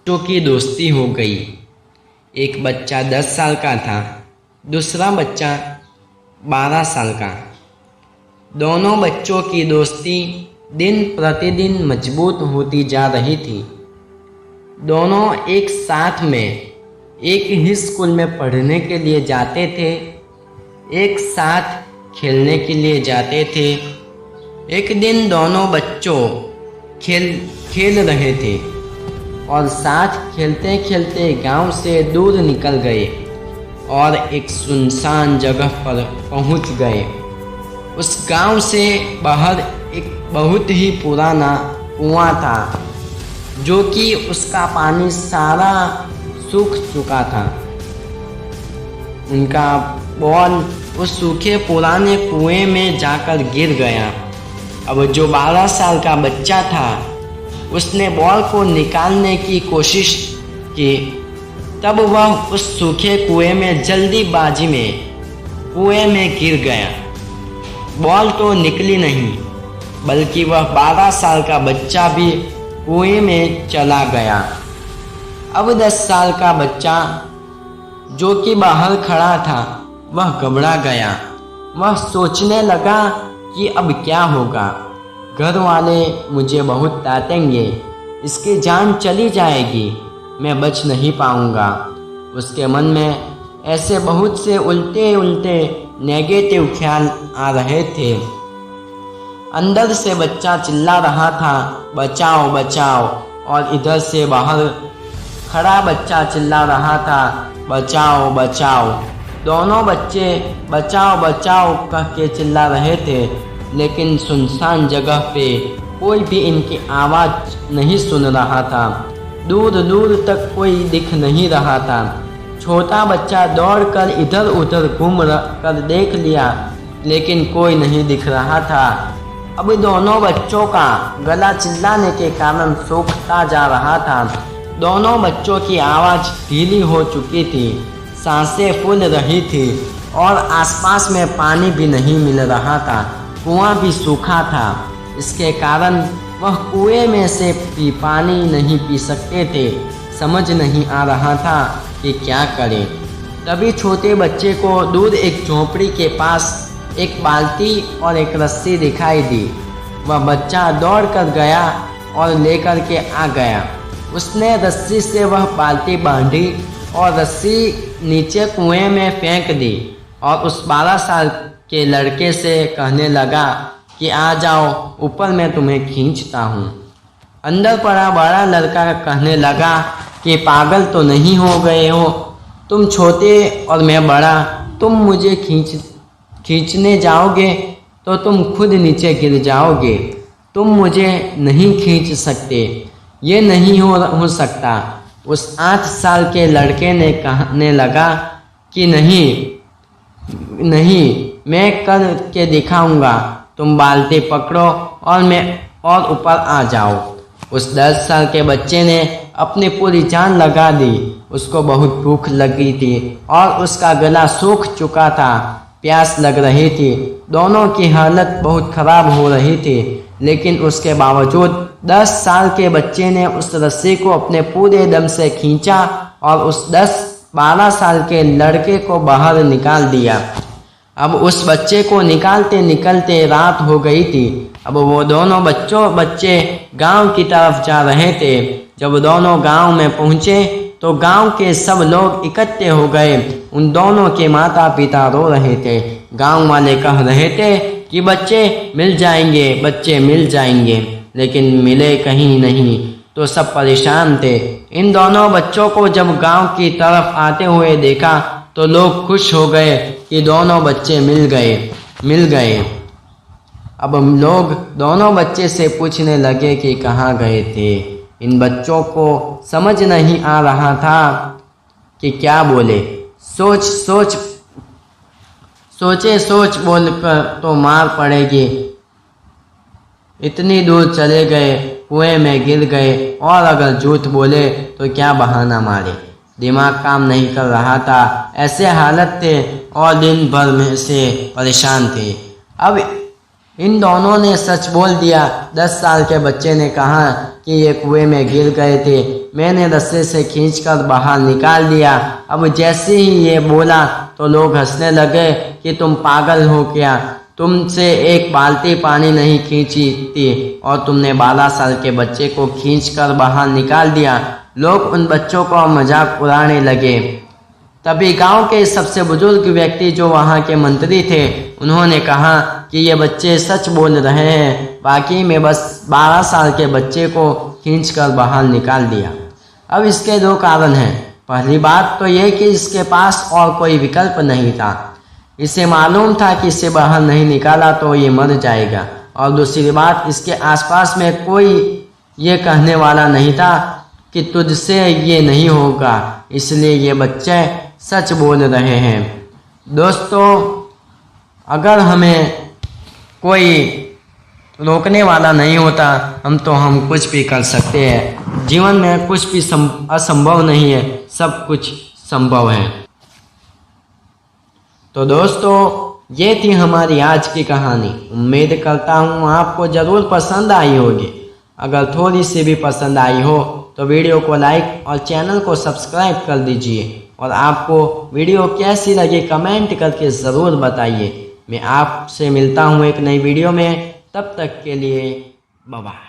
बच्चों की दोस्ती हो गई। एक बच्चा 10 साल का था, दूसरा बच्चा 12 साल का। दोनों बच्चों की दोस्ती दिन प्रतिदिन मजबूत होती जा रही थी। दोनों एक साथ में एक ही स्कूल में पढ़ने के लिए जाते थे, एक साथ खेलने के लिए जाते थे। एक दिन दोनों बच्चों खेल रहे थे और साथ खेलते खेलते गांव से दूर निकल गए और एक सुनसान जगह पर पहुंच गए। उस गांव से बाहर एक बहुत ही पुराना कुआं था, जो कि उसका पानी सारा सूख चुका था। उनका बॉल उस सूखे पुराने कुएं में जाकर गिर गया। अब जो 12 साल का बच्चा था, उसने बॉल को निकालने की कोशिश की, तब वह उस सूखे कुएं में जल्दीबाजी में कुएं में गिर गया। बॉल तो निकली नहीं, बल्कि वह 12 साल का बच्चा भी कुएं में चला गया। अब 10 साल का बच्चा, जो कि बाहर खड़ा था, वह घबरा गया। वह सोचने लगा कि अब क्या होगा। घर वाले मुझे बहुत डांटेंगे, इसकी जान चली जाएगी, मैं बच नहीं पाऊंगा। उसके मन में ऐसे बहुत से उल्टे उल्टे नेगेटिव ख्याल आ रहे थे। अंदर से बच्चा चिल्ला रहा था, बचाओ बचाओ, और इधर से बाहर खड़ा बच्चा चिल्ला रहा था, बचाओ बचाओ। दोनों बच्चे बचाओ बचाओ कह के चिल्ला रहे थे, लेकिन सुनसान जगह पे कोई भी इनकी आवाज़ नहीं सुन रहा था। दूर दूर तक कोई दिख नहीं रहा था। छोटा बच्चा दौड़कर इधर उधर घूम कर देख लिया, लेकिन कोई नहीं दिख रहा था। अब दोनों बच्चों का गला चिल्लाने के कारण सूखता जा रहा था। दोनों बच्चों की आवाज़ ढीली हो चुकी थी, सांसें फूल रही थी और आसपास में पानी भी नहीं मिल रहा था। कुआं भी सूखा था, इसके कारण वह कुएं में से भी पानी नहीं पी सकते थे। समझ नहीं आ रहा था कि क्या करें। तभी छोटे बच्चे को दूर एक झोपड़ी के पास एक बाल्टी और एक रस्सी दिखाई दी। वह बच्चा दौड़ कर गया और लेकर के आ गया। उसने रस्सी से वह बाल्टी बांधी और रस्सी नीचे कुएं में फेंक दी और उस 12 साल के लड़के से कहने लगा कि आ जाओ ऊपर, मैं तुम्हें खींचता हूँ। अंदर पड़ा बड़ा लड़का कहने लगा कि पागल तो नहीं हो गए हो, तुम छोटे और मैं बड़ा, तुम मुझे खींचने जाओगे तो तुम खुद नीचे गिर जाओगे। तुम मुझे नहीं खींच सकते, ये नहीं हो सकता। उस 8 साल के लड़के ने कहने लगा कि नहीं, मैं कर के दिखाऊंगा। तुम बाल्टी पकड़ो और ऊपर आ जाओ। उस 10 साल के बच्चे ने अपनी पूरी जान लगा दी। उसको बहुत भूख लगी थी और उसका गला सूख चुका था, प्यास लग रही थी। दोनों की हालत बहुत ख़राब हो रही थी, लेकिन उसके बावजूद 10 साल के बच्चे ने उस रस्सी को अपने पूरे दम से खींचा और उस 12 साल के लड़के को बाहर निकाल दिया। अब उस बच्चे को निकालते निकलते रात हो गई थी। अब वो दोनों बच्चे गांव की तरफ जा रहे थे। जब दोनों गांव में पहुंचे तो गांव के सब लोग इकट्ठे हो गए। उन दोनों के माता पिता रो रहे थे। गांव वाले कह रहे थे कि बच्चे मिल जाएंगे, लेकिन मिले कहीं नहीं। तो सब परेशान थे। इन दोनों बच्चों को जब गांव की तरफ आते हुए देखा तो लोग खुश हो गए कि दोनों बच्चे मिल गए। अब लोग दोनों बच्चे से पूछने लगे कि कहाँ गए थे। इन बच्चों को समझ नहीं आ रहा था कि क्या बोले। सोच बोलकर तो मार पड़ेगी। इतनी दूर चले गए, कुएं में गिर गए, और अगर झूठ बोले तो क्या बहाना मारे। दिमाग काम नहीं कर रहा था। ऐसे हालत थे और दिन भर में से परेशान थे। अब इन दोनों ने सच बोल दिया। 10 साल के बच्चे ने कहा कि ये कुएं में गिर गए थे, मैंने रस्से से खींचकर बाहर निकाल दिया। अब जैसे ही ये बोला तो लोग हंसने लगे कि तुम पागल हो क्या, तुमसे एक बाल्टी पानी नहीं खींची थी और तुमने 12 साल के बच्चे को खींचकर बाहर निकाल दिया। लोग उन बच्चों का मजाक उड़ाने लगे। तभी गांव के सबसे बुजुर्ग व्यक्ति जो वहां के मंत्री थे, उन्होंने कहा कि ये बच्चे सच बोल रहे हैं, वाकई में बस 12 साल के बच्चे को खींचकर बाहर निकाल दिया। अब इसके 2 कारण हैं। पहली बात तो ये कि इसके पास और कोई विकल्प नहीं था, इसे मालूम था कि इसे बाहर नहीं निकाला तो ये मर जाएगा। और दूसरी बात, इसके आसपास में कोई ये कहने वाला नहीं था कि तुझसे ये नहीं होगा, इसलिए ये बच्चे सच बोल रहे हैं। दोस्तों, अगर हमें कोई रोकने वाला नहीं होता हम कुछ भी कर सकते हैं। जीवन में कुछ भी असंभव नहीं है, सब कुछ संभव है। तो दोस्तों, ये थी हमारी आज की कहानी। उम्मीद करता हूँ आपको ज़रूर पसंद आई होगी। अगर थोड़ी सी भी पसंद आई हो तो वीडियो को लाइक और चैनल को सब्सक्राइब कर दीजिए। और आपको वीडियो कैसी लगी कमेंट करके ज़रूर बताइए। मैं आपसे मिलता हूँ एक नई वीडियो में, तब तक के लिए बाय बाय।